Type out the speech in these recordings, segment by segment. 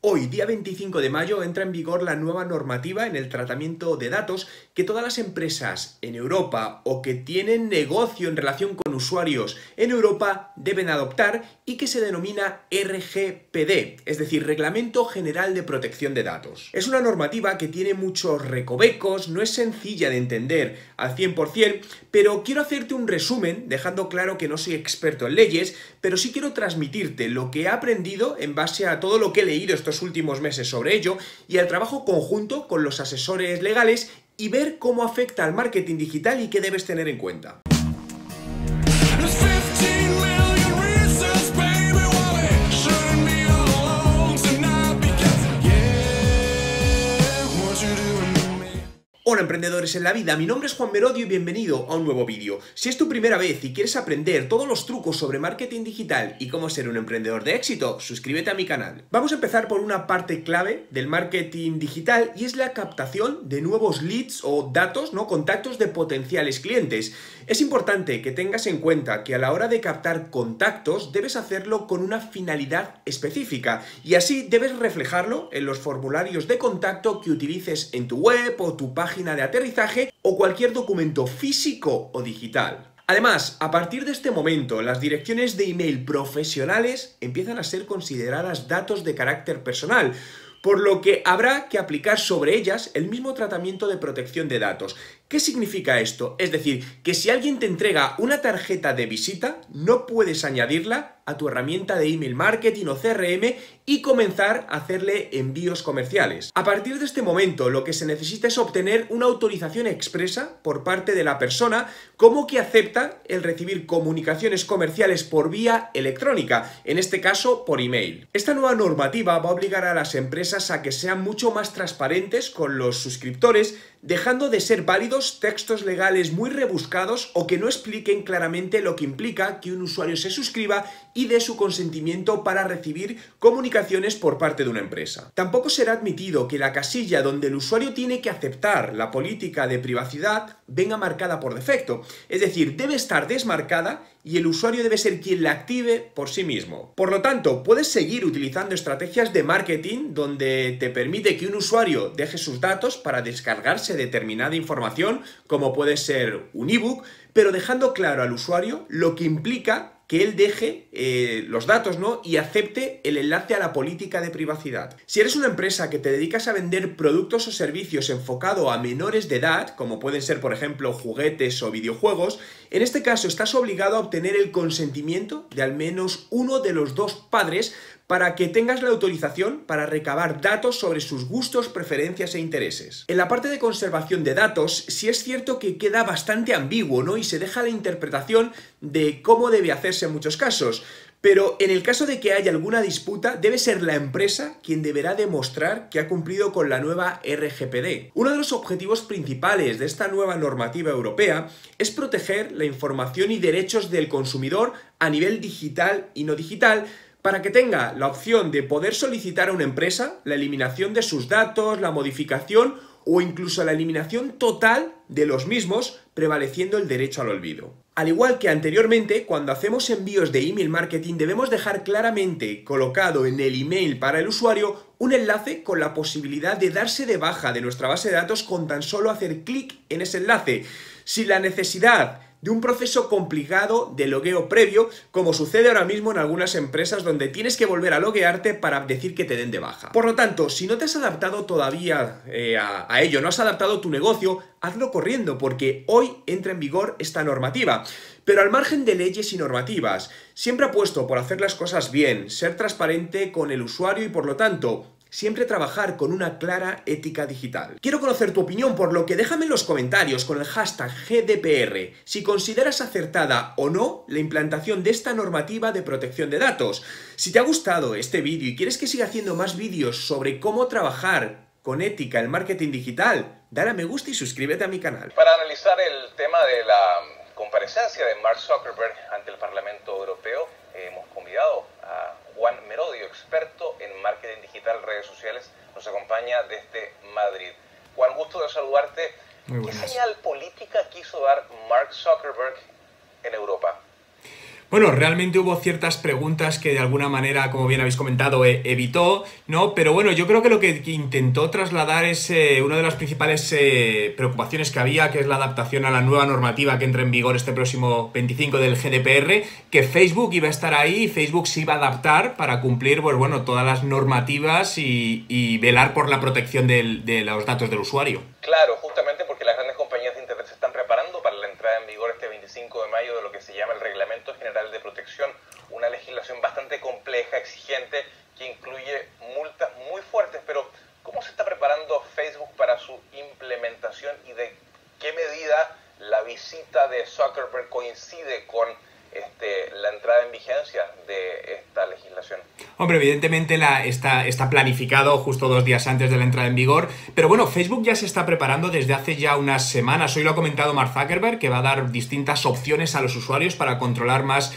Hoy, día 25 de mayo, entra en vigor la nueva normativa en el tratamiento de datos que todas las empresas en Europa o que tienen negocio en relación con usuarios en Europa deben adoptar y que se denomina RGPD, es decir, Reglamento General de Protección de Datos. Es una normativa que tiene muchos recovecos, no es sencilla de entender al 100%, pero quiero hacerte un resumen dejando claro que no soy experto en leyes, pero sí quiero transmitirte lo que he aprendido en base a todo lo que he leído estos últimos meses sobre ello y al trabajo conjunto con los asesores legales y ver cómo afecta al marketing digital y qué debes tener en cuenta. Hola emprendedores en la vida, mi nombre es Juan Merodio y bienvenido a un nuevo vídeo. Si es tu primera vez y quieres aprender todos los trucos sobre marketing digital y cómo ser un emprendedor de éxito, suscríbete a mi canal. Vamos a empezar por una parte clave del marketing digital y es la captación de nuevos leads o datos, contactos de potenciales clientes. Es importante que tengas en cuenta que a la hora de captar contactos debes hacerlo con una finalidad específica y así debes reflejarlo en los formularios de contacto que utilices en tu web o tu página de aterrizaje o cualquier documento físico o digital. Además, a partir de este momento, las direcciones de email profesionales empiezan a ser consideradas datos de carácter personal, por lo que habrá que aplicar sobre ellas el mismo tratamiento de protección de datos. ¿Qué significa esto? Es decir, que si alguien te entrega una tarjeta de visita, no puedes añadirla a tu herramienta de email marketing o CRM y comenzar a hacerle envíos comerciales. A partir de este momento, lo que se necesita es obtener una autorización expresa por parte de la persona como que acepta el recibir comunicaciones comerciales por vía electrónica, en este caso por email. Esta nueva normativa va a obligar a las empresas a que sean mucho más transparentes con los suscriptores, dejando de ser válidos textos legales muy rebuscados o que no expliquen claramente lo que implica que un usuario se suscriba y dé su consentimiento para recibir comunicaciones por parte de una empresa. Tampoco será admitido que la casilla donde el usuario tiene que aceptar la política de privacidad venga marcada por defecto, es decir, debe estar desmarcada y el usuario debe ser quien la active por sí mismo. Por lo tanto, puedes seguir utilizando estrategias de marketing donde te permite que un usuario deje sus datos para descargarse determinada información, como puede ser un ebook, pero dejando claro al usuario lo que implica que él deje los datos, y acepte el enlace a la política de privacidad. Si eres una empresa que te dedicas a vender productos o servicios enfocado a menores de edad, como pueden ser, por ejemplo, juguetes o videojuegos, en este caso estás obligado a obtener el consentimiento de al menos uno de los dos padres para que tengas la autorización para recabar datos sobre sus gustos, preferencias e intereses. En la parte de conservación de datos, sí es cierto que queda bastante ambiguo, y se deja la interpretación de cómo debe hacerse en muchos casos. Pero en el caso de que haya alguna disputa, debe ser la empresa quien deberá demostrar que ha cumplido con la nueva RGPD. Uno de los objetivos principales de esta nueva normativa europea es proteger la información y derechos del consumidor a nivel digital y no digital, para que tenga la opción de poder solicitar a una empresa la eliminación de sus datos, la modificación o incluso la eliminación total de los mismos, prevaleciendo el derecho al olvido. Al igual que anteriormente, cuando hacemos envíos de email marketing debemos dejar claramente colocado en el email para el usuario un enlace con la posibilidad de darse de baja de nuestra base de datos con tan solo hacer clic en ese enlace, sin la necesidad de un proceso complicado de logueo previo, como sucede ahora mismo en algunas empresas donde tienes que volver a loguearte para decir que te den de baja. Por lo tanto, si no te has adaptado todavía a ello, no has adaptado tu negocio, hazlo corriendo porque hoy entra en vigor esta normativa. Pero al margen de leyes y normativas, siempre apuesto por hacer las cosas bien, ser transparente con el usuario y por lo tanto siempre trabajar con una clara ética digital. Quiero conocer tu opinión, por lo que déjame en los comentarios con el hashtag GDPR si consideras acertada o no la implantación de esta normativa de protección de datos. Si te ha gustado este vídeo y quieres que siga haciendo más vídeos sobre cómo trabajar con ética el marketing digital, dale a me gusta y suscríbete a mi canal. Para analizar el tema de la comparecencia de Mark Zuckerberg ante el Parlamento Europeo, hemos convidado a Juan Merodio, experto en marketing digital, redes sociales, nos acompaña desde Madrid. Juan, gusto de saludarte. ¿Qué señal política quiso dar Mark Zuckerberg en Europa? Bueno, realmente hubo ciertas preguntas que de alguna manera, como bien habéis comentado, evitó, ¿no? Pero bueno, yo creo que lo que intentó trasladar es una de las principales preocupaciones que había, que es la adaptación a la nueva normativa que entra en vigor este próximo 25 del GDPR, que Facebook iba a estar ahí, Facebook se iba a adaptar para cumplir, pues bueno, todas las normativas y velar por la protección de los datos del usuario. Claro, justamente porque las grandes compañías de Internet se están preparando para la entrada en vigor este 25 de mayo de lo que se llama el Reglamento General de Protección, una legislación bastante compleja, exigente, que incluye multas muy fuertes. Pero ¿cómo se está preparando Facebook para su implementación y de qué medida la visita de Zuckerberg coincide con la entrada en vigencia de esta legislación? Hombre, evidentemente está planificado justo 2 días antes de la entrada en vigor, pero bueno, Facebook ya se está preparando desde hace ya unas semanas. Hoy lo ha comentado Mark Zuckerberg, que va a dar distintas opciones a los usuarios para controlar más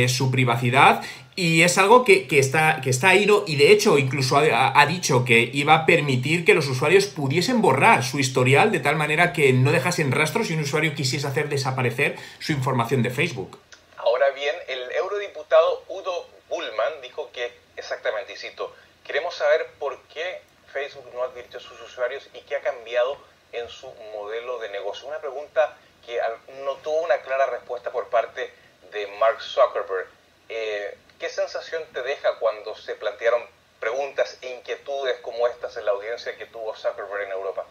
su privacidad. Y es algo que está ahí, ¿no? Y de hecho incluso ha dicho que iba a permitir que los usuarios pudiesen borrar su historial de tal manera que no dejasen rastros si un usuario quisiese hacer desaparecer su información de Facebook. Ahora bien, el eurodiputado Udo Bullmann dijo que, exactamente, y cito, queremos saber por qué Facebook no advirtió a sus usuarios y qué ha cambiado en su modelo de negocio. Una pregunta que no tuvo una clara respuesta por parte de Mark Zuckerberg. ¿Qué sensación te deja cuando se plantearon preguntas e inquietudes como estas en la audiencia que tuvo Zuckerberg en Europa?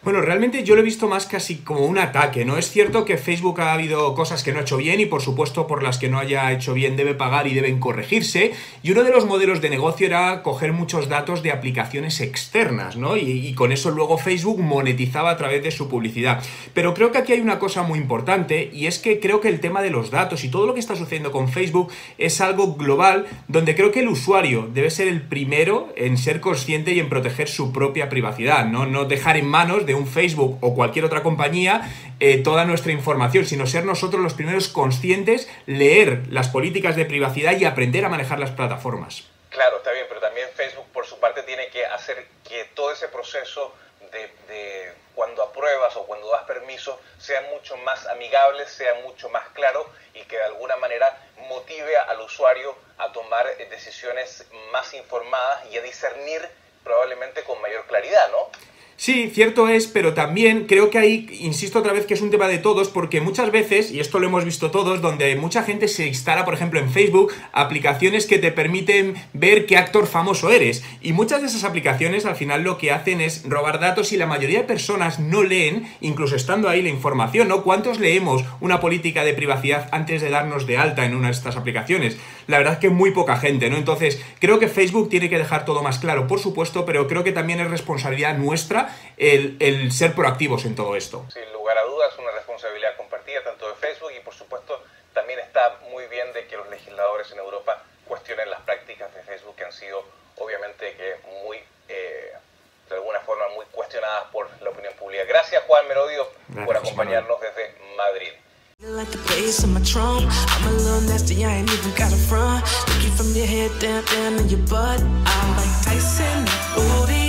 Bueno, realmente yo lo he visto más casi como un ataque, ¿no? Es cierto que Facebook ha habido cosas que no ha hecho bien y por supuesto por las que no haya hecho bien debe pagar y deben corregirse, y uno de los modelos de negocio era coger muchos datos de aplicaciones externas, ¿no? Y con eso luego Facebook monetizaba a través de su publicidad. Pero creo que aquí hay una cosa muy importante, y es que creo que el tema de los datos y todo lo que está sucediendo con Facebook es algo global, donde creo que el usuario debe ser el primero en ser consciente y en proteger su propia privacidad, ¿no? No dejar en manos de un Facebook o cualquier otra compañía toda nuestra información, sino ser nosotros los primeros conscientes, leer las políticas de privacidad y aprender a manejar las plataformas. Claro, está bien, pero también Facebook por su parte tiene que hacer que todo ese proceso de cuando apruebas o cuando das permiso sea mucho más amigable, sea mucho más claro y que de alguna manera motive al usuario a tomar decisiones más informadas y a discernir probablemente con mayor claridad, ¿no? Sí, cierto es, pero también creo que ahí, insisto otra vez, que es un tema de todos, porque muchas veces, y esto lo hemos visto todos, donde mucha gente se instala, por ejemplo, en Facebook, aplicaciones que te permiten ver qué actor famoso eres. Y muchas de esas aplicaciones al final lo que hacen es robar datos y la mayoría de personas no leen, incluso estando ahí la información, ¿no? ¿Cuántos leemos una política de privacidad antes de darnos de alta en una de estas aplicaciones? La verdad es que muy poca gente, ¿no? Entonces, creo que Facebook tiene que dejar todo más claro, por supuesto, pero creo que también es responsabilidad nuestra el ser proactivos en todo esto. Sin lugar a dudas, una responsabilidad compartida tanto de Facebook y por supuesto también está muy bien de que los legisladores en Europa cuestionen las prácticas de Facebook que han sido obviamente que muy, de alguna forma muy cuestionadas por la opinión pública. Gracias Juan Merodio por acompañarnos desde Madrid. Like the bass on my trunk, I'm a little nasty, I ain't even got a front. Look you from your head down, down to your butt. I'm like Tyson, booty.